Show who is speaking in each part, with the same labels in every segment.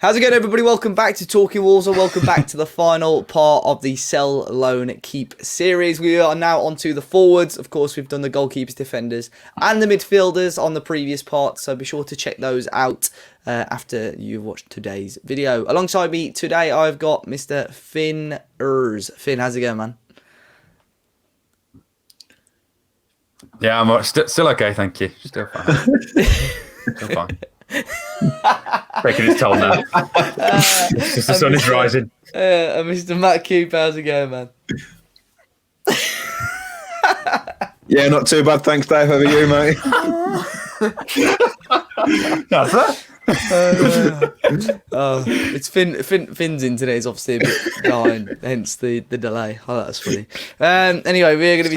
Speaker 1: How's it going, everybody? Welcome back to Talking Wolves, and welcome back to the final part of the Sell, Loan, Keep series. We are now onto the forwards. Of course, we've done the goalkeepers, defenders, and the midfielders on the previous part, so be sure to check those out after you've watched today's video. Alongside me today, I've got Mr. Finn Urs. Finn, how's it going, man?
Speaker 2: Yeah, I'm still okay, thank you. Still fine. Still fine. Taking its toll now. Just the sun is rising.
Speaker 1: And Mr. Matt Coop, how's it going, man?
Speaker 3: Yeah, not too bad, thanks, Dave. How are you, mate?
Speaker 2: That's that.
Speaker 1: It's Finn's in today is obviously a bit behind, hence the delay. Oh, that's funny. Anyway, we're going to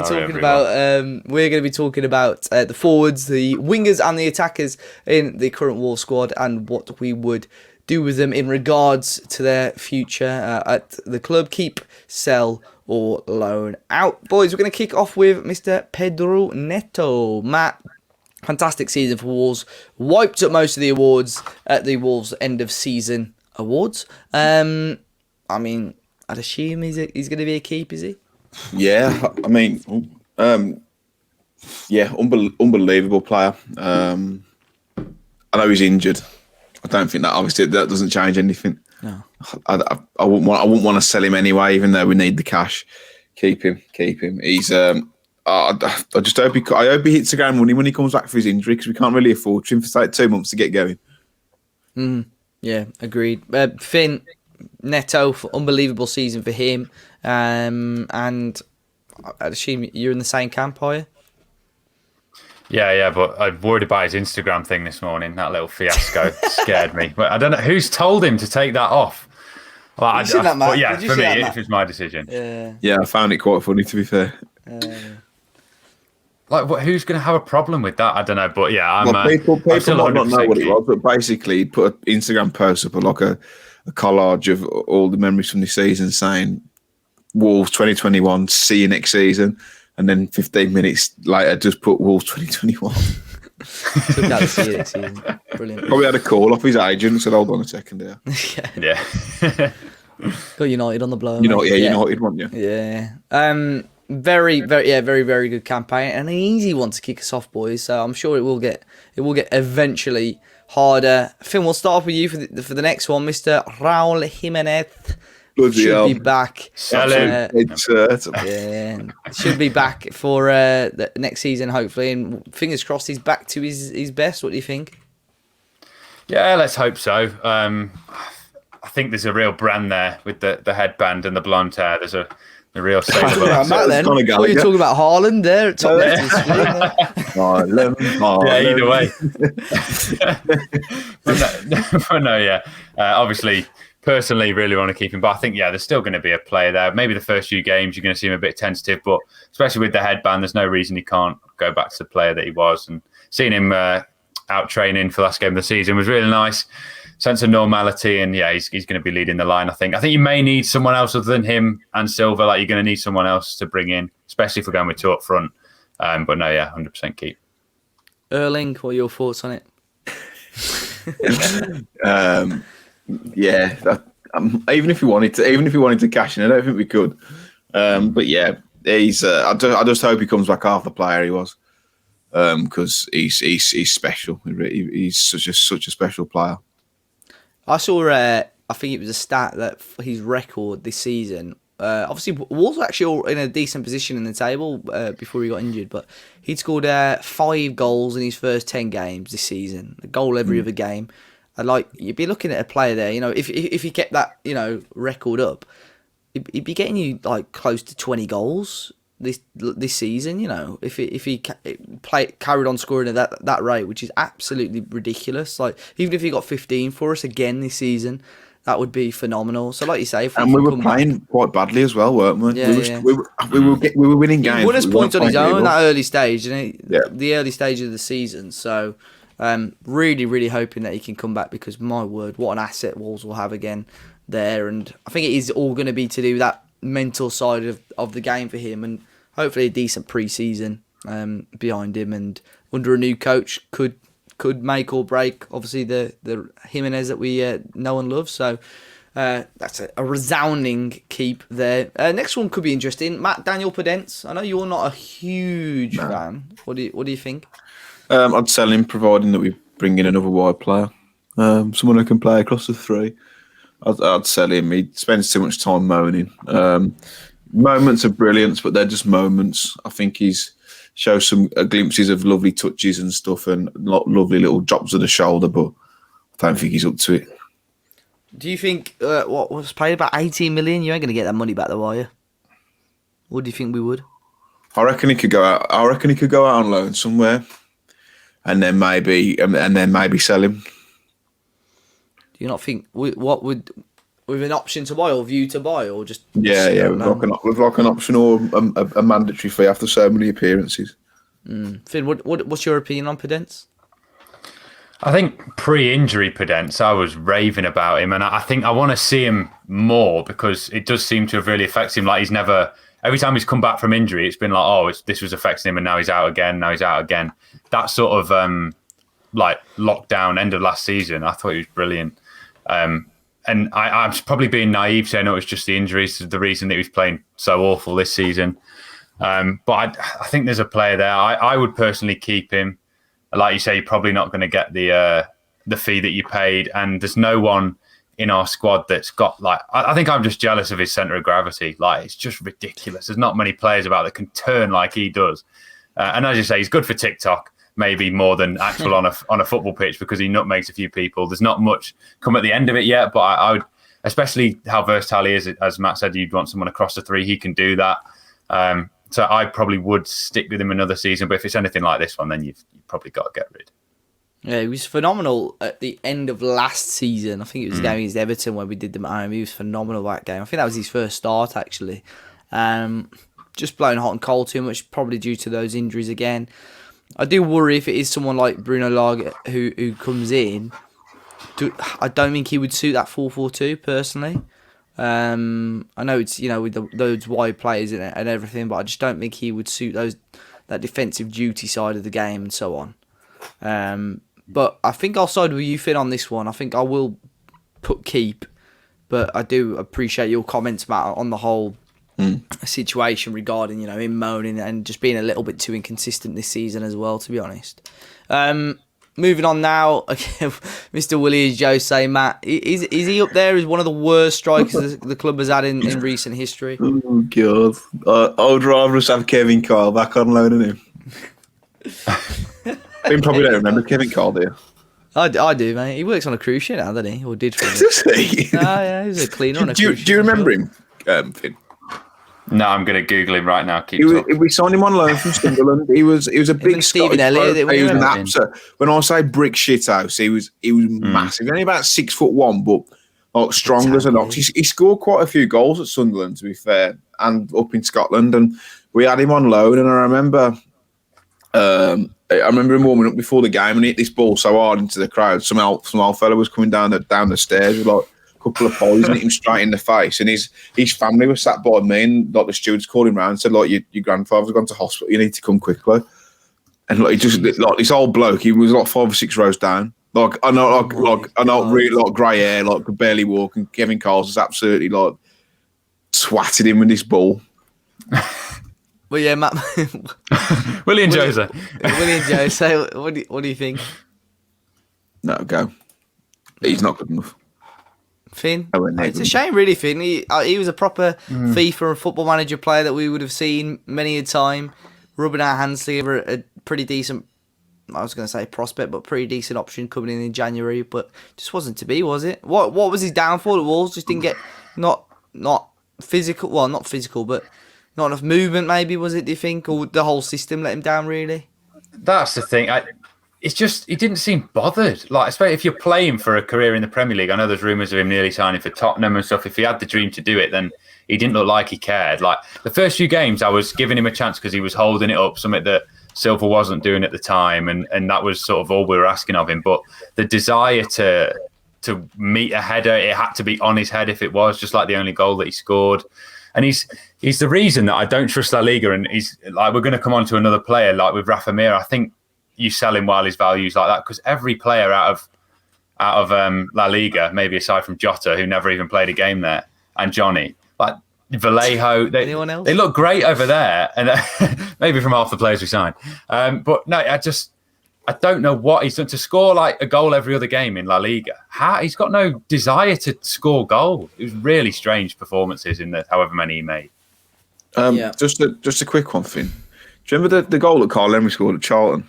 Speaker 1: be talking about the forwards, the wingers, and the attackers in the current Wolves squad, and what we would do with them in regards to their future at the club. Keep, sell, or loan out. Boys, we're going to kick off with Mr. Pedro Neto. Matt, fantastic season for Wolves. Wiped up most of the awards at the Wolves end of season awards. I mean, I'd assume he's going to be a keep, is he?
Speaker 3: Yeah, I mean, unbelievable player. I know he's injured. I don't think that obviously that doesn't change anything.
Speaker 1: No,
Speaker 3: I wouldn't want to sell him anyway, even though we need the cash. Keep him. He's I just hope I hope he hits the ground running when he comes back for his injury, because we can't really afford him for like 2 months to get going.
Speaker 1: Yeah, agreed. Finn, Neto, unbelievable season for him. And I'd assume you're in the same camp, are you?
Speaker 2: Yeah, but I'm worried about his Instagram thing this morning. That little fiasco scared me. But I don't know who's told him to take that off. Well,
Speaker 1: Did you see that, Matt?
Speaker 2: But yeah,
Speaker 1: Did you
Speaker 2: for
Speaker 1: see
Speaker 2: me,
Speaker 1: that, Matt?
Speaker 2: if it's my decision.
Speaker 3: Yeah, I found it quite funny, to be fair.
Speaker 2: Who's going to have a problem with that? I don't know. But yeah,
Speaker 3: People
Speaker 2: I'm still
Speaker 3: might not know
Speaker 2: 100%
Speaker 3: what it
Speaker 2: keep.
Speaker 3: was, but basically he put an Instagram post up, like a collage of all the memories from the season, saying Wolves 2021, see you next season. And then 15 minutes later, just put Wolves 2021.
Speaker 1: Took out the season. Brilliant.
Speaker 3: Probably had a call off his agent and said, hold on a second here.
Speaker 2: Yeah.
Speaker 1: Got United on the blow.
Speaker 3: United, weren't you?
Speaker 1: Yeah. Very, very good campaign, and an easy one to kick us off, boys. So I'm sure it will get eventually harder. Finn, we'll start off with you for the next one, Mr. Raul Jimenez. Should be back.
Speaker 2: Sell him.
Speaker 1: Should be back for the next season, hopefully, and fingers crossed he's back to his best. What do you think?
Speaker 2: Yeah, let's hope so. I think there's a real brand there with the headband and the blonde hair. There's a real stable.
Speaker 1: What are you talking about? Haaland there at top left of the screen.
Speaker 2: Yeah, either way. but no, yeah. Obviously, personally, really want to keep him. But I think, yeah, there's still going to be a player there. Maybe the first few games, you're going to see him a bit tentative. But especially with the headband, there's no reason he can't go back to the player that he was. And seeing him out training for the last game of the season was really nice. Sense of normality, and yeah, he's going to be leading the line. I think you may need someone else other than him and Silva. Like, you're going to need someone else to bring in, especially if we're going with two up front. But no, yeah, 100% keep.
Speaker 1: Erling, what are your thoughts on it?
Speaker 3: Even if we wanted to cash in, I don't think we could. But yeah, he's. I just hope he comes back half the player he was, because he's special. He's such a special player.
Speaker 1: I saw, I think it was a stat that his record this season, obviously Wolves were actually all in a decent position in the table before he got injured, but he'd scored 5 goals in his first 10 games this season, a goal every other game. And you'd be looking at a player there, if he kept that, record up, he'd be getting you close to 20 goals this season, if he carried on scoring at that rate, which is absolutely ridiculous. Even if he got 15 for us again this season, that would be phenomenal. So, like you say,
Speaker 3: we were playing quite badly as well, weren't we?
Speaker 1: Yeah,
Speaker 3: we were winning games.
Speaker 1: He won us points on his own that early stage, the early stage of the season. So, really, really hoping that he can come back, because my word, what an asset Wolves will have again there. And I think it is all going to be to do with that mental side of the game for him, and hopefully a decent pre-season behind him, and under a new coach could could make or break, obviously, the Jimenez that we know and love. So that's a resounding keep there. Next one could be interesting. Matt, Daniel Pedence. I know you're not a huge fan. What do you think?
Speaker 3: I'd sell him, providing that we bring in another wide player. Someone who can play across the three. I'd sell him. He spends too much time moaning. Moments of brilliance, but they're just moments. I think he's shows some glimpses of lovely touches and stuff and lovely little drops of the shoulder, but I don't think he's up to it.
Speaker 1: Do you think what was paid about 18 million? You ain't going to get that money back, though, are you? Or do you think we would?
Speaker 3: I reckon he could go out. I reckon he could go out on loan somewhere, and then maybe sell him.
Speaker 1: Do you not think what would with an option to buy or view to buy or just
Speaker 3: with like an option or a mandatory fee after so many appearances?
Speaker 1: Finn, what's your opinion on Pedence?
Speaker 2: I think pre-injury Pedence, I was raving about him, and I think I want to see him more because it does seem to have really affected him. Like he's never, every time he's come back from injury, it's been like, this was affecting him, and now he's out again. That sort of like lockdown end of last season, I thought he was brilliant. And I'm probably being naive saying it was just the injuries, the reason that he was playing so awful this season. But I think there's a player there. I would personally keep him. Like you say, you're probably not going to get the fee that you paid, and there's no one in our squad that's got like. I think I'm just jealous of his centre of gravity. Like it's just ridiculous. There's not many players about that can turn like he does. And as you say, he's good for TikTok. Maybe more than actual on a football pitch because he nutmegs a few people. There's not much come at the end of it yet, but I would, especially how versatile he is, as Matt said, you'd want someone across the three. He can do that. So I probably would stick with him another season, but if it's anything like this one, then you've probably got to get rid.
Speaker 1: Yeah, he was phenomenal at the end of last season. I think it was the game against Everton when we did them at home. He was phenomenal that game. I think that was his first start, actually. Just blowing hot and cold too much, probably due to those injuries again. I do worry if it is someone like Bruno Lage who comes in. I don't think he would suit that 4-4-2 personally. I know it's with those wide players and everything, but I just don't think he would suit that defensive duty side of the game and so on. But I think I'll side with you, Finn, on this one. I think I will put keep, but I do appreciate your comments, Matt, on the whole situation regarding him moaning and just being a little bit too inconsistent this season as well, to be honest. Moving on now, Mr. Willie Jose, Matt, is he up there as one of the worst strikers the club has had in recent history?
Speaker 3: Oh God, I would rather us have Kevin Kyle back on loan than him. You probably don't remember Kevin Kyle, do you?
Speaker 1: I do, mate. He works on a cruise ship now, doesn't he? Or did for
Speaker 3: Does he?
Speaker 1: Yeah, he was a cleaner on a cruise ship.
Speaker 3: Do you remember him, Finn?
Speaker 2: No, I'm going to Google him right now.
Speaker 3: We signed him on loan from Sunderland. He was a big
Speaker 1: Stephen Elliott.
Speaker 3: He was an absolute. When I say brick shit house, he was massive. Only about 6'1", but like strong as an ox. He scored quite a few goals at Sunderland, to be fair, and up in Scotland. And we had him on loan. And I remember him warming up before the game and he hit this ball so hard into the crowd. Some old fella was coming down the stairs with like couple of poles and hit him straight in the face, and his family was sat by me, and like the stewards called him round and said, like, your grandfather's gone to hospital, you need to come quickly. And like he just like this old bloke, he was like 5 or 6 rows down. Like I know really like grey hair, like could barely walk, and Kevin Carls was absolutely like swatted him with this ball.
Speaker 1: Well, yeah, Matt.
Speaker 2: William Jose,
Speaker 1: what do you think?
Speaker 3: No, go. He's not good enough.
Speaker 1: Finn, it's a shame, really, Finn. He was a proper FIFA and Football Manager player that we would have seen many a time, rubbing our hands together. A pretty decent, I was going to say prospect, but pretty decent option coming in January, but just wasn't to be, was it? What was his downfall at Wolves? Just didn't get not physical. Well, not physical, but not enough movement. Maybe was it? Do you think, or the whole system let him down? Really?
Speaker 2: That's the thing. It's just he didn't seem bothered. Like, especially if you're playing for a career in the Premier League. I know there's rumours of him nearly signing for Tottenham and stuff. If he had the dream to do it, then he didn't look like he cared. Like the first few games, I was giving him a chance because he was holding it up, something that Silva wasn't doing at the time, and that was sort of all we were asking of him. But the desire to meet a header, it had to be on his head if it was, just like the only goal that he scored. And he's the reason that I don't trust La Liga. And he's like, we're going to come on to another player like with Rafa Murr. I think you sell him while his value's like that, because every player out of La Liga, maybe aside from Jota, who never even played a game there, and Johnny, like Vallejo,
Speaker 1: Anyone else?
Speaker 2: they look great over there, and maybe from half the players we signed. But no, I don't know what he's done to score like a goal every other game in La Liga. He's got no desire to score goals. It was really strange performances in the however many he made.
Speaker 3: Just a quick one, Finn. Do you remember the goal that Carl Emery scored at Charlton?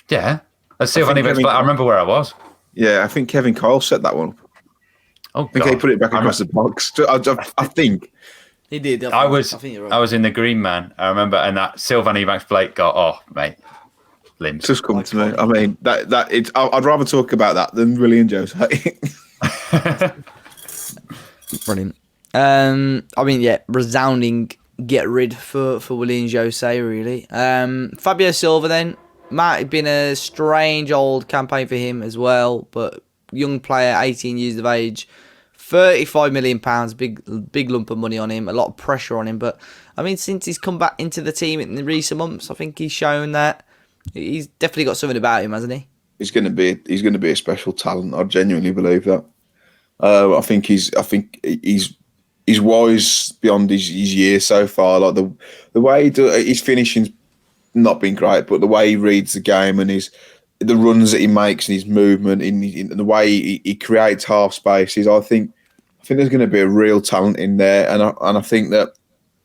Speaker 2: Yeah. Let's see if I remember where I was.
Speaker 3: Yeah, I think Kevin Kyle set that one up.
Speaker 2: Oh,
Speaker 3: I think he put it back across the box. I think
Speaker 1: He did.
Speaker 2: I was
Speaker 1: right.
Speaker 2: in the green man, I remember, and that Sylvan Ebanks Blake got, oh, mate, limbs.
Speaker 3: Just come to me. I mean, I'd rather talk about that than Willian Jose.
Speaker 1: Brilliant. I mean, yeah, resounding get rid for Willian Jose, really. Fabio Silva then. Might have been a strange old campaign for him as well, but young player, 18 years of age, £35 million, big lump of money on him, a lot of pressure on him. But I mean, since he's come back into the team in the recent months, I think he's shown that he's definitely got something about him, hasn't he?
Speaker 3: He's going to be a special talent. I genuinely believe that. I think he's wise beyond his years so far. Like the way his finishing's not been great, but the way he reads the game and the runs that he makes and his movement in the way he creates half spaces, I think there's going to be a real talent in there, and I think that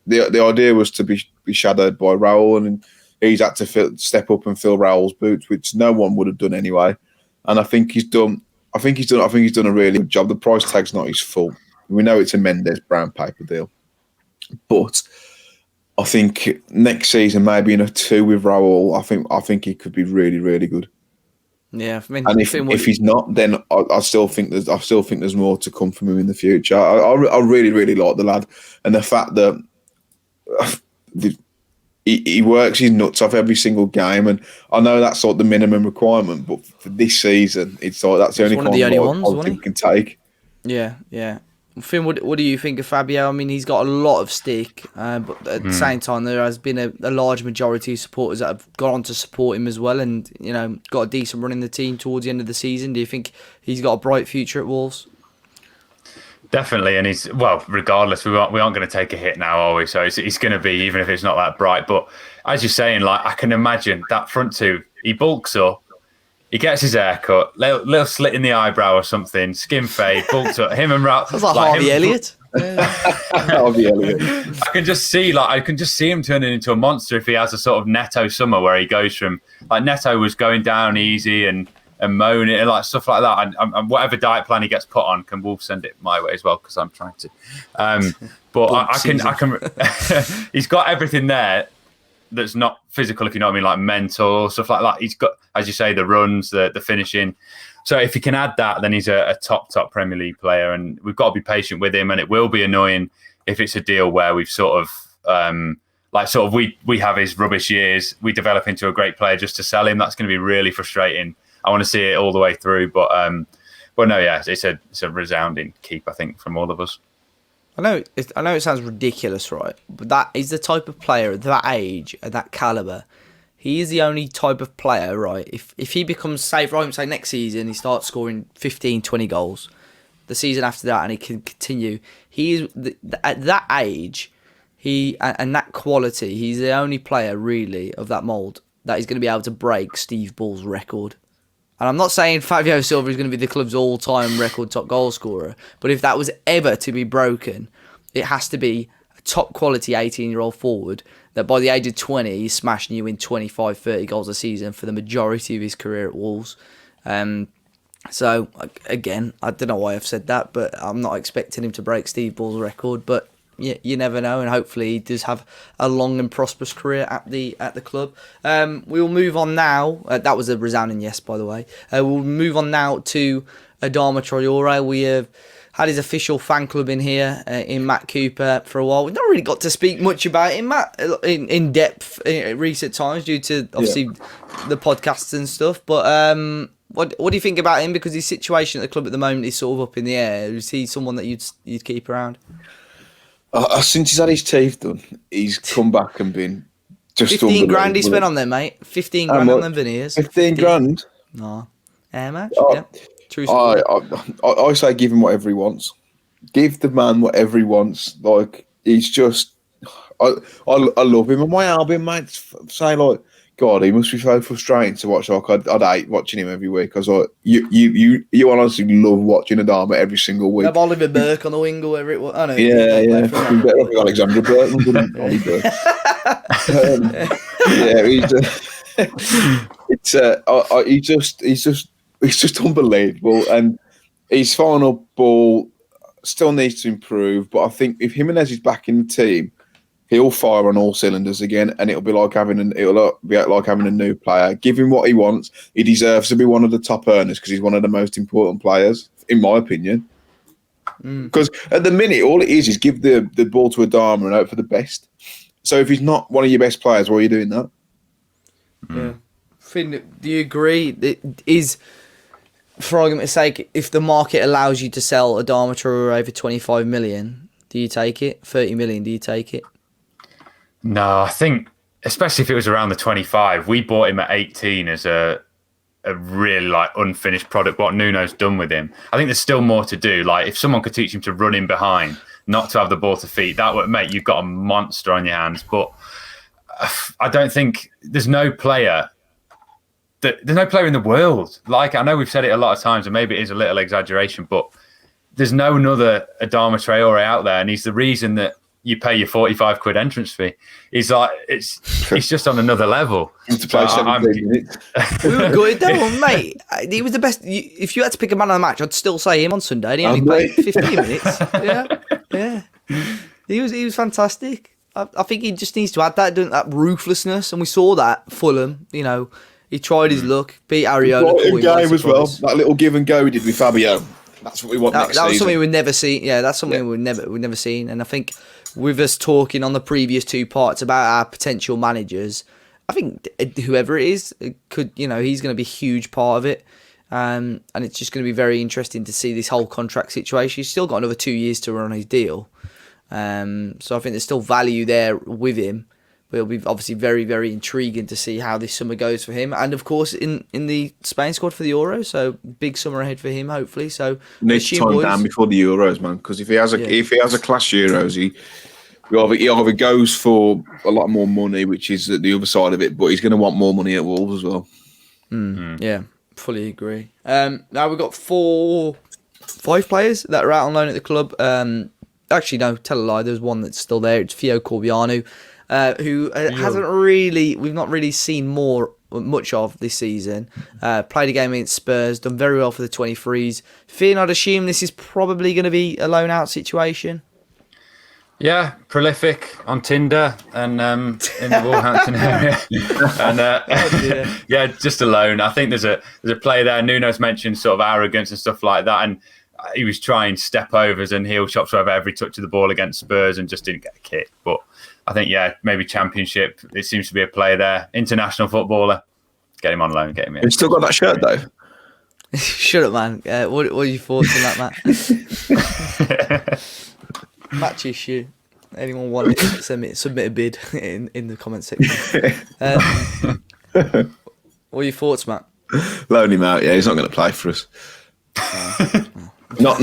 Speaker 3: the idea was to be shadowed by Raul, and he's had to step up and fill Raul's boots, which no one would have done anyway. And I think he's done a really good job. The price tag's not his fault. We know it's a Mendes brown paper deal, but I think next season, maybe in a 2 with Raul, I think he could be really, really good.
Speaker 1: Yeah, I mean,
Speaker 3: and if he's not, then I still think there's more to come from him in the future. I really, really like the lad, and the fact that he works his nuts off every single game, and I know that's like the minimum requirement, but for this season, it's like that's the only kind of he can take.
Speaker 1: Yeah. Finn, what do you think of Fabio? I mean, he's got a lot of stick, but at the same time, there has been a large majority of supporters that have gone on to support him as well, and got a decent run in the team towards the end of the season. Do you think he's got a bright future at Wolves?
Speaker 2: Definitely, and regardless, we aren't going to take a hit now, are we? So he's going to be, even if it's not that bright. But as you're saying, like, I can imagine that front two, he bulks up. He gets his hair cut, little slit in the eyebrow or something, skin fade, bulks up. Him and Ralph.
Speaker 1: That's like Harvey Elliott.
Speaker 3: Harvey Elliott.
Speaker 2: I can just see him turning into a monster if he has a sort of Neto summer where he goes from, like, Neto was going down easy and moaning and like stuff like that. And whatever diet plan he gets put on, can Wolves send it my way as well, because I'm trying to. But I can. He's got everything there that's not physical, if you know what I mean, like mental, stuff like that. He's got, as you say, the runs, the finishing. So if he can add that, then he's a top Premier League player, and we've got to be patient with him. And it will be annoying if it's a deal where we've we have his rubbish years, we develop into a great player just to sell him. That's going to be really frustrating. I want to see it all the way through, but no, yeah, it's a resounding keep, I think, from all of us.
Speaker 1: I know it sounds ridiculous, right? But that is the type of player at that age, at that caliber. He is the only type of player, right? If he becomes, say next season, he starts scoring 15, 20 goals. The season after that, and he can continue. He is at that age, and that quality. He's the only player really of that mould that is going to be able to break Steve Bull's record. And I'm not saying Fabio Silva is going to be the club's all-time record top goal scorer, but if that was ever to be broken, it has to be a top-quality 18-year-old forward that by the age of 20, he's smashing you in 25, 30 goals a season for the majority of his career at Wolves. So, again, I don't know why I've said that, but I'm not expecting him to break Steve Bull's record, but you never know, and hopefully he does have a long and prosperous career at the club. We'll move on now. That was a resounding yes, by the way. We'll move on now to Adama Troy. We have had his official fan club in here in Matt Cooper for a while. We've not really got to speak much about him, Matt, in depth in recent times due to obviously the podcasts and stuff. But what do you think about him? Because his situation at the club at the moment is sort of up in the air. Is he someone that you'd keep around?
Speaker 3: Since he's had his teeth done, he's come back and been Just
Speaker 1: 15 grand he
Speaker 3: unbelievable.
Speaker 1: spent on them, mate. 15
Speaker 3: How
Speaker 1: grand on
Speaker 3: much?
Speaker 1: them veneers.
Speaker 3: 15 grand.
Speaker 1: No. Air match?
Speaker 3: Oh,
Speaker 1: Yeah. True story.
Speaker 3: I say give him whatever he wants. Give the man whatever he wants. Like, he's just, I love him. And my Albion mates say, like, God, he must be so frustrating to watch. Like, I'd hate watching him every week. Because like, you honestly love watching Adama every single week.
Speaker 1: Have Oliver Burke on the wing or whatever it was. Oh, no.
Speaker 3: Yeah. Fucking better off Alexandra Burton than Ollie Burke. Yeah, he's just unbelievable, and his final ball still needs to improve. But I think if Jimenez is back in the team, he'll fire on all cylinders again, and it'll be like having a new player. Give him what he wants. He deserves to be one of the top earners because he's one of the most important players, in my opinion. Because at the minute, all it is give the ball to Adama and hope for the best. So if he's not one of your best players, why are you doing that?
Speaker 1: Yeah. Finn, do you agree? It is, for argument's sake, if the market allows you to sell Adama Troy over 25 million, do you take it? 30 million, do you take it?
Speaker 2: No, I think, especially if it was around the 25, we bought him at 18 as a really like unfinished product. What Nuno's done with him, I think there's still more to do. Like if someone could teach him to run in behind, not to have the ball to feet, that would make you've got a monster on your hands. But I don't think there's no player in the world. Like I know we've said it a lot of times, and maybe it is a little exaggeration, but there's no another Adama Traore out there, and he's the reason that you pay your 45 quid entrance fee. He's like, it's just on another level.
Speaker 3: To play 17 minutes.
Speaker 1: We were good though, mate. He was the best. If you had to pick a man of the match, I'd still say him on Sunday. And he only played 15 minutes. Yeah. He was fantastic. I think he just needs to add that ruthlessness, and we saw that Fulham. You know, he tried his luck, beat Ariola.
Speaker 3: Game as well. That little give and go he did with Fabio. That's what we want next season.
Speaker 1: That was something we'd never seen. Yeah, that's something we'd never seen. And I think with us talking on the previous two parts about our potential managers, I think whoever it is could, he's going to be a huge part of it. And it's just going to be very interesting to see this whole contract situation. He's still got another 2 years to run on his deal. So I think there's still value there with him. But it'll be obviously very, very intriguing to see how this summer goes for him. And, of course, in the Spain squad for the Euros. So, big summer ahead for him, hopefully. So,
Speaker 3: needs to time down before the Euros, man. Because if he has a class Euros, he either goes for a lot more money, which is the other side of it, but he's going to want more money at Wolves as well.
Speaker 1: Yeah, fully agree. Now we've got 5 players that are out on loan at the club. Actually, no, tell a lie. There's one that's still there. It's Fio Corbianu. Who we've not really seen much of this season. Played a game against Spurs, done very well for the 23s. Finn, I'd assume this is probably going to be a loan out situation.
Speaker 2: Yeah, prolific on Tinder and in the Wolverhampton area. And just a loan. I think there's a player there. Nuno's mentioned sort of arrogance and stuff like that, and he was trying step overs and heel chops over every touch of the ball against Spurs and just didn't get a kick. But I think, maybe Championship. It seems to be a player there. International footballer. Get him on loan. Get him in.
Speaker 3: He's still got that shirt, though.
Speaker 1: Shut up, man. What are your thoughts on that, Matt? Match issue. Anyone want it? Submit a bid in the comment section. What are your thoughts, Matt?
Speaker 3: Loan him out. Yeah, he's not going to play for us. Not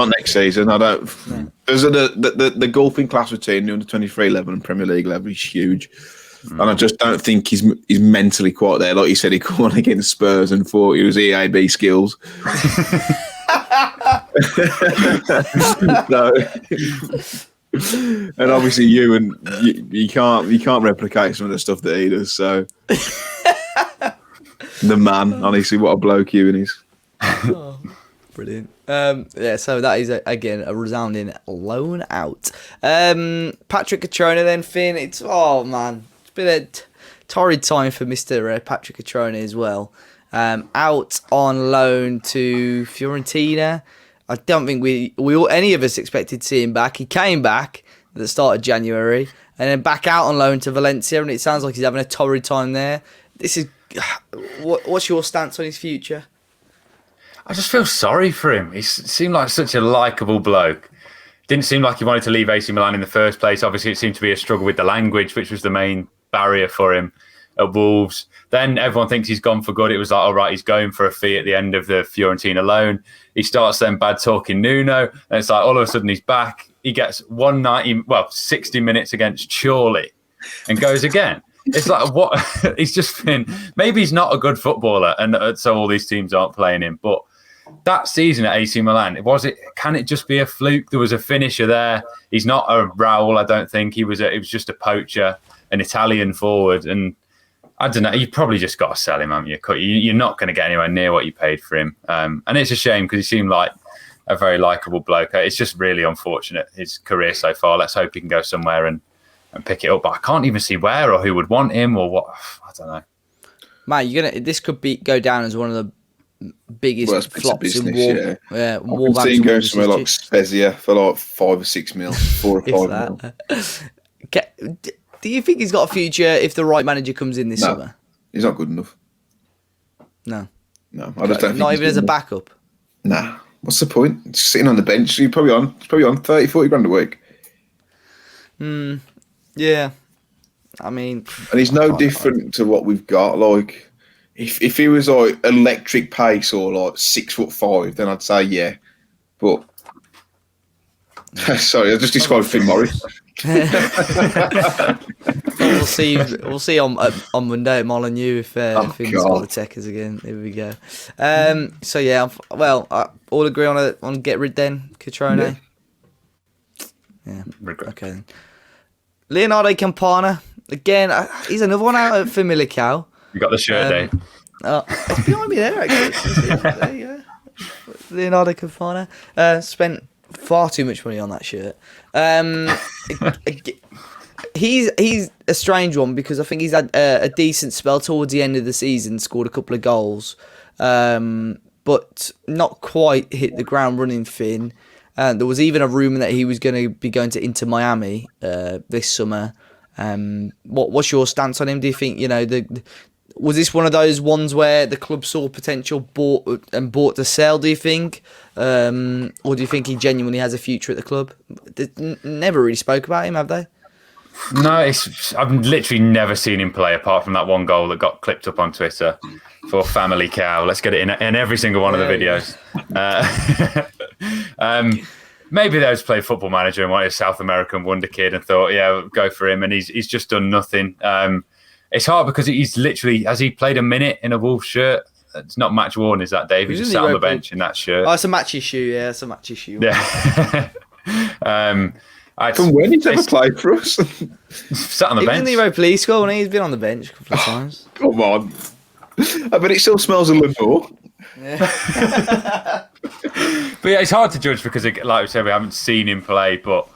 Speaker 3: next season. I don't. No. There's the golfing class between the under 23 level and Premier League level is huge, and I just don't think he's mentally quite there. Like you said, he come on against Spurs and thought he was EAB skills. And obviously you can't replicate some of the stuff that he does. So the man, honestly, what a bloke Ewan is.
Speaker 1: Brilliant. So that is again a resounding loan out. Patrick Catrona then, Finn. It's been a torrid time for Mr. Patrick Catrona as well. Out on loan to Fiorentina. I don't think any of us expected to see him back. He came back at the start of January and then back out on loan to Valencia, and it sounds like he's having a torrid time there. What's your stance on his future?
Speaker 2: I just feel sorry for him. He seemed like such a likeable bloke. Didn't seem like he wanted to leave AC Milan in the first place. Obviously, it seemed to be a struggle with the language, which was the main barrier for him at Wolves. Then everyone thinks he's gone for good. It was like, all right, he's going for a fee at the end of the Fiorentina loan. He starts then bad talking Nuno, and it's like all of a sudden he's back. He gets 60 minutes against Chorley and goes again. It's like, what? He's just been, maybe he's not a good footballer, and so all these teams aren't playing him. But that season at AC Milan, can it just be a fluke? There was a finisher there. He's not a Raul, I don't think. It was just a poacher, an Italian forward. And I don't know, you probably just got to sell him, haven't you? You're not going to get anywhere near what you paid for him. And it's a shame because he seemed like a very likeable bloke. It's just really unfortunate, his career so far. Let's hope he can go somewhere and pick it up. But I can't even see where or who would want him or what. I don't know.
Speaker 1: Man, this could go down as one of the biggest flops in
Speaker 3: Wolverhampton.
Speaker 1: Yeah,
Speaker 3: I've seen going somewhere like Spezia for like 5 or 6 mil, 4 or 5 mil.
Speaker 1: Do you think he's got a future if the right manager comes in this summer?
Speaker 3: He's not good enough.
Speaker 1: No.
Speaker 3: I just don't think
Speaker 1: not even as a backup.
Speaker 3: Nah. What's the point? Just sitting on the bench. He's probably on 30, 40 grand a week.
Speaker 1: Yeah. I mean,
Speaker 3: and he's no different to what we've got. Like, if he was like electric pace or like 6'5", then I'd say yeah. But sorry, I just described Finn Morris.
Speaker 1: We'll see on Monday at Molineux if Finn's got the techers again. Here we go. So yeah, all agree on get rid then, Catrone. Yeah. Okay. Then. Leonardo Campana again. He's another one out at Famalicão.
Speaker 2: You got the shirt, Dave.
Speaker 1: It's behind me there actually. There you go. Leonardo Campana spent far too much money on that shirt. He's a strange one because I think he's had a decent spell towards the end of the season, scored a couple of goals, but not quite hit the ground running, Finn. There was even a rumour that he was going to be going to Inter Miami this summer. What's your stance on him? Do you think, was this one of those ones where the club saw potential, bought to sell, do you think? Or do you think he genuinely has a future at the club? They never really spoke about him, have they?
Speaker 2: No, I've literally never seen him play apart from that one goal that got clipped up on Twitter for Famalicão. Let's get it in every single one of the videos. Maybe they just played Football Manager and wanted a South American wonder kid and thought, yeah, go for him. And he's just done nothing. It's hard because he's literally, has he played a minute in a Wolves shirt? It's not match worn, is that, Dave? He's just sat on the bench in that shirt.
Speaker 1: Oh, it's a match issue, yeah. It's a match issue.
Speaker 2: Yeah.
Speaker 3: From when he's ever played for us?
Speaker 2: Sat on the bench.
Speaker 1: He was in the Europa League squad and he's been on the bench a couple of times.
Speaker 3: Come on. I bet it still smells of Lenore.
Speaker 1: Yeah.
Speaker 2: But yeah, it's hard to judge because, like we said, we haven't seen him play. But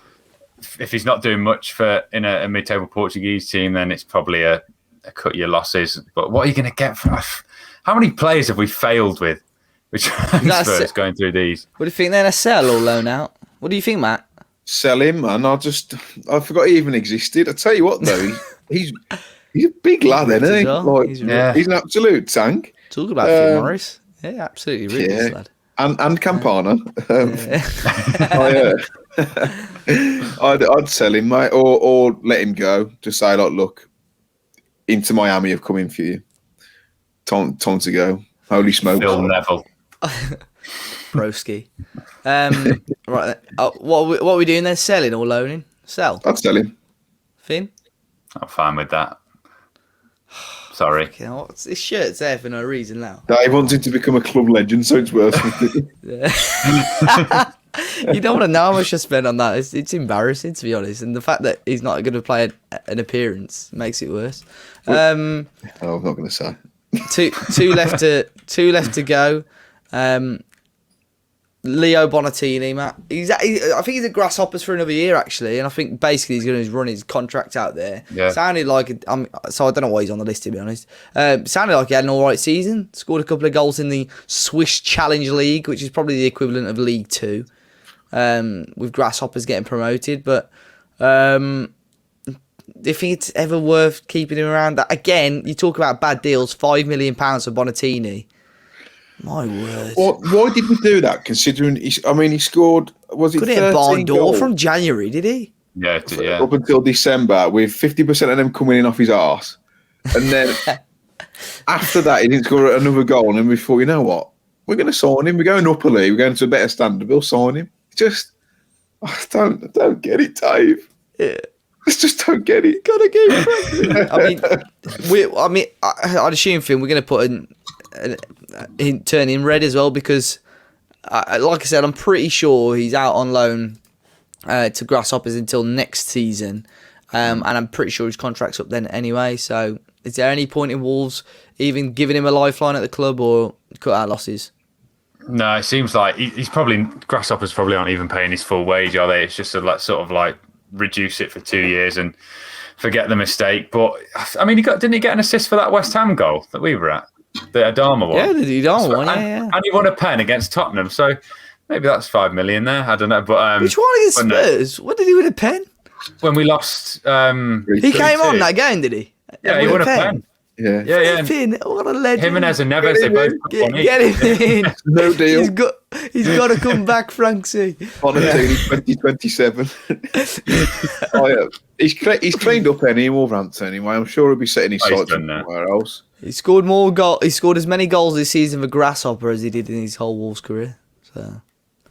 Speaker 2: if he's not doing much in a mid-table Portuguese team, then it's probably a cut your losses. But what are you going to get for us? How many players have we failed with transfers going through these?
Speaker 1: What do you think then? A sell or loan out? What do you think, Matt?
Speaker 3: Sell him, man. I forgot he even existed. I tell you what, though, he's a big lad, isn't he? Like, he's an absolute tank.
Speaker 1: Talk about Phil Morris. Yeah, absolutely, really this lad.
Speaker 3: And Campana. I'd sell him, mate, or let him go. Just say, like, look, Inter Miami have come in for you. Time to go. Holy smokes.
Speaker 2: Phil Neville.
Speaker 1: Broski. Right. What are we doing then? Selling or loaning? Sell.
Speaker 3: I'd sell him.
Speaker 1: Finn?
Speaker 2: I'm fine with that. Sorry.
Speaker 1: This shirt's there for no reason now.
Speaker 3: Dave wanted to become a club legend, so it's worse.
Speaker 1: You don't want to know how much I spent on that. It's embarrassing, to be honest. And the fact that he's not going to play an appearance makes it worse.
Speaker 3: I'm not going to say.
Speaker 1: Two left to go. Leo Bonatini, Matt. I think he's at Grasshoppers for another year, actually, and I think basically he's going to run his contract out there.
Speaker 2: Yeah.
Speaker 1: Sounded like, so I don't know why he's on the list, to be honest. Sounded like he had an all right season. Scored a couple of goals in the Swiss Challenge League, which is probably the equivalent of League Two, with Grasshoppers getting promoted. But do you think it's ever worth keeping him around? That again, you talk about bad deals. £5 million for Bonatini. My word.
Speaker 3: Why did we do that? Considering he scored. Was it?
Speaker 1: Couldn't hit a barn door from January, did he?
Speaker 2: Yeah, yeah.
Speaker 3: up until December, with 50% of them coming in off his arse, and then after that, he didn't score another goal. And then we thought, you know what? We're going to sign him. We're going upper league. We're going to a better standard. We'll sign him. Just, I don't get it, Dave.
Speaker 1: Yeah.
Speaker 3: I just don't get it.
Speaker 1: Gotta keep I mean, I'd assume, Finn, we're going to put turn in red as well because, like I said, I'm pretty sure he's out on loan to Grasshoppers until next season, and I'm pretty sure his contract's up then anyway. So, is there any point in Wolves even giving him a lifeline at the club or cut our losses?
Speaker 2: No, it seems like he's probably Grasshoppers probably aren't even paying his full wage, are they? It's just sort of like reduce it for 2 years and forget the mistake. But I mean, didn't he get an assist for that West Ham goal that we were at, the Adama one?
Speaker 1: Yeah, the Adama one. Yeah.
Speaker 2: And he won a pen against Tottenham, so maybe that's 5 million there. I don't know, but
Speaker 1: which one against Spurs? What did he win a pen?
Speaker 2: When we lost,
Speaker 1: he came on that game, did he?
Speaker 2: Yeah, he won a pen. Yeah.
Speaker 1: Finn, what a legend.
Speaker 2: Jimenez and Neves, they both
Speaker 1: get him in.
Speaker 3: No deal.
Speaker 1: He's got to come back, Franksy.
Speaker 3: Honestly, 2027. He's cleaned up any in Wolverhampton anyway. I'm sure he'll be setting his sights somewhere else.
Speaker 1: He scored more goals. He scored as many goals this season for Grasshopper as he did in his whole Wolves career. So,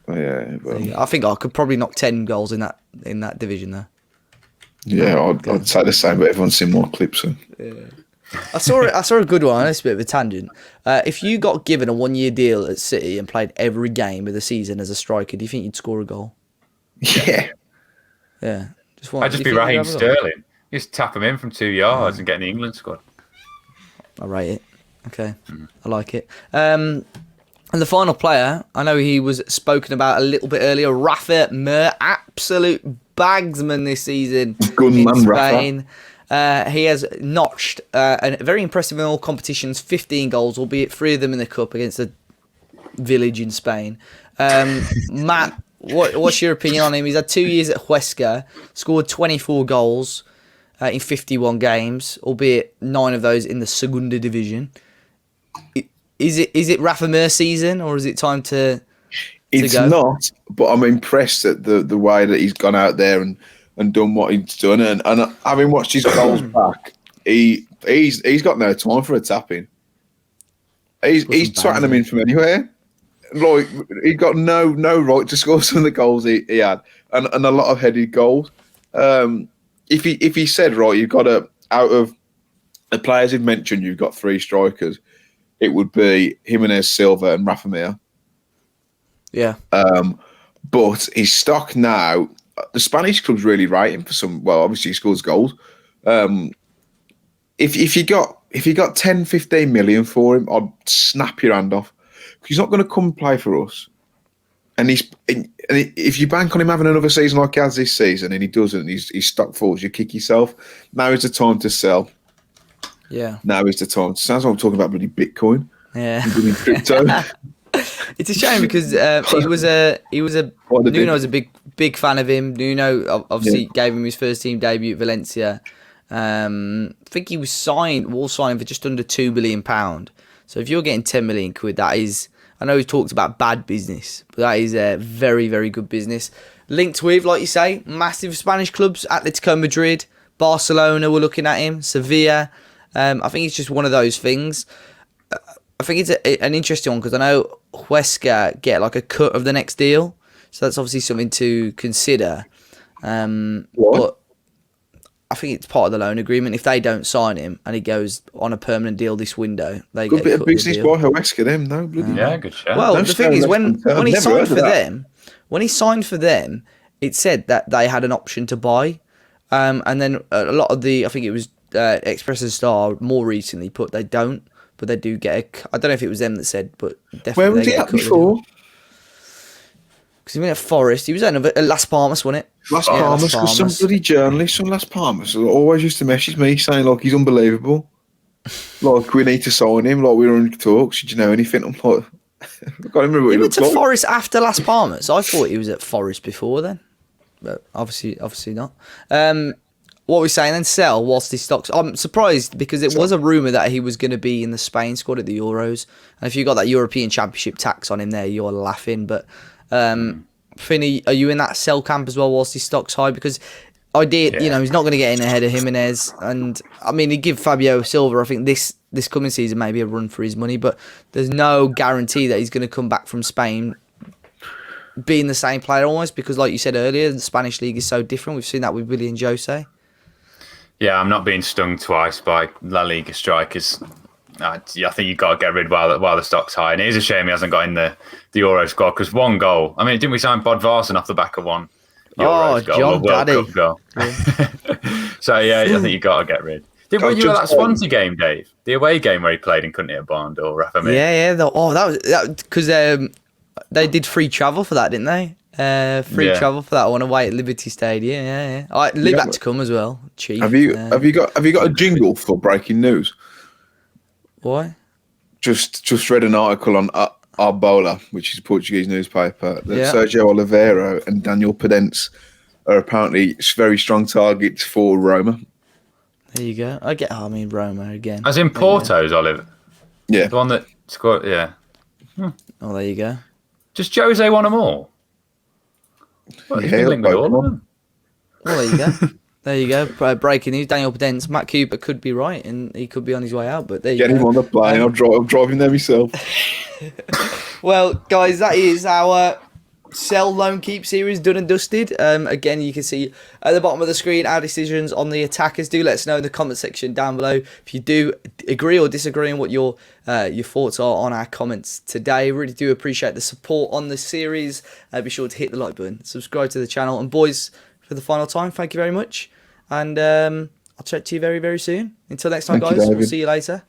Speaker 1: I think I could probably knock 10 goals in that division there.
Speaker 3: Yeah, I'd say the same, but everyone's seen more clips. So.
Speaker 1: Yeah. I saw a good one. It's a bit of a tangent. If you got given a 1-year deal at City and played every game of the season as a striker, do you think you'd score a goal?
Speaker 3: Yeah.
Speaker 1: Yeah.
Speaker 2: I'd just be Raheem Sterling. Just tap him in from 2 yards and get in the England squad.
Speaker 1: I rate it. Okay. I like it. And the final player, I know he was spoken about a little bit earlier, Rafa Murr, absolute bagsman this season in Spain. Rafa. He has notched very impressive in all competitions, 15 goals, albeit 3 of them in the cup against a village in Spain. Matt, what's your opinion on him? He's had 2 years at Huesca, scored 24 goals in 51 games, albeit 9 of those in the Segunda Division. Is it Rafa Murr season, or is it time to go?
Speaker 3: It's not, but I'm impressed at the way that he's gone out there and done what he's done, and having watched his goals back, he's got no time for a tapping. He's twatting them in from anywhere. Like, he got no right to score some of the goals he had, and a lot of headed goals. If he said, right, you've got out of the players he'd mentioned, you've got 3 strikers, it would be Jimenez, Silva, and Rafa Murr.
Speaker 1: Yeah.
Speaker 3: But his stock now, the Spanish clubs really rate him for some. Well, obviously he scores goals. If you got 10, 15 million for him, I'd snap your hand off. He's not going to come and play for us. And if you bank on him having another season like he has this season, and he doesn't, his stock falls, you kick yourself. Now is the time to sell.
Speaker 1: Yeah.
Speaker 3: Now is the time. Sounds like I'm talking about bloody Bitcoin.
Speaker 1: Yeah.
Speaker 3: Crypto.
Speaker 1: It's a shame because Nuno's a big fan of him. Nuno obviously gave him his first team debut at Valencia. I think he was signed for just under £2 million. So if you're getting 10 million quid, that is, I know we've talked about bad business, but that is a very, very good business. Linked with, like you say, massive Spanish clubs, Atletico Madrid, Barcelona were looking at him, Sevilla. I think it's just one of those things. I think it's an interesting one because I know Huesca get like a cut of the next deal. So that's obviously something to consider. But I think it's part of the loan agreement. If they don't sign him and he goes on a permanent deal this window, they
Speaker 3: good
Speaker 1: get
Speaker 3: bit of business by Huesca, them, no? Bloody
Speaker 2: yeah, good shout.
Speaker 1: Well, the thing is, when he signed for them, it said that they had an option to buy. And then a lot of I think it was Express and Star more recently put they don't. But they do get I don't know if it was them that said, but definitely.
Speaker 3: Where was he at before?
Speaker 1: Because he went at Forest. He was at Las Palmas, wasn't it?
Speaker 3: Las Palmas, because some bloody journalists from Las Palmas always used to message me saying, like, he's unbelievable. Like, we need to sign him. Like, we were in talks. Did you know anything? I'm like, I can't remember what he
Speaker 1: went
Speaker 3: looked
Speaker 1: to Forest after Las Palmas. I thought he was at Forest before then. But obviously not. What we're saying then, sell whilst his stocks. I'm surprised because it was a rumour that he was going to be in the Spain squad at the Euros. And if you got that European Championship tax on him there, you're laughing. But Finney, are you in that sell camp as well whilst his stock's high? Because idea, he's not going to get in ahead of Jimenez. And I mean, he'd give Fabio Silva, I think this coming season, maybe a run for his money, but there's no guarantee that he's going to come back from Spain being the same player almost, because like you said earlier, the Spanish league is so different. We've seen that with Willian Jose. Yeah,
Speaker 2: I'm not being stung twice by La Liga strikers. I think you've got to get rid while the stock's high. And it is a shame he hasn't got in the Euro squad, because one goal. I mean, didn't we sign Bodvarsson off the back of one Euros goal,
Speaker 1: John
Speaker 2: World
Speaker 1: Daddy.
Speaker 2: Cup goal? Yeah. So, I think you've got to get rid. Did you at that Swansea game, Dave? The away game where he played and couldn't hit a barn door, Rafa Murr?
Speaker 1: Yeah. That was because they did free travel for that, didn't they? Free travel for that one away at Liberty Stadium. Yeah. Live that to come as well. Chief.
Speaker 3: Have you got a jingle for breaking news?
Speaker 1: Why?
Speaker 3: Just read an article on Arbola, which is a Portuguese newspaper, that Sergio Oliveira and Daniel Pedence are apparently very strong targets for Roma.
Speaker 1: There you go. Roma again.
Speaker 2: As in Porto's Oliver?
Speaker 3: Yeah.
Speaker 2: The one that scored, yeah.
Speaker 1: Oh, there you go.
Speaker 2: Just Jose won them all? Well, he's been linked with all of them.
Speaker 1: Well, there you go. There you go. Breaking news: Daniel Pedence, Matt Cooper could be right, and he could be on his way out. But there you go.
Speaker 3: Get him on the plane. I'll drive him there myself.
Speaker 1: Well, guys, that is our sell, loan, keep series done and dusted. Again, you can see at the bottom of the screen our decisions on the attackers. Do let us know in the comment section down below if you do agree or disagree on what your thoughts are on our comments today. Really do appreciate the support on the series. Be sure to hit the like button, subscribe to the channel, and boys, for the final time, thank you very much, and I'll chat to you very, very soon. Until next time, guys, we'll see you later.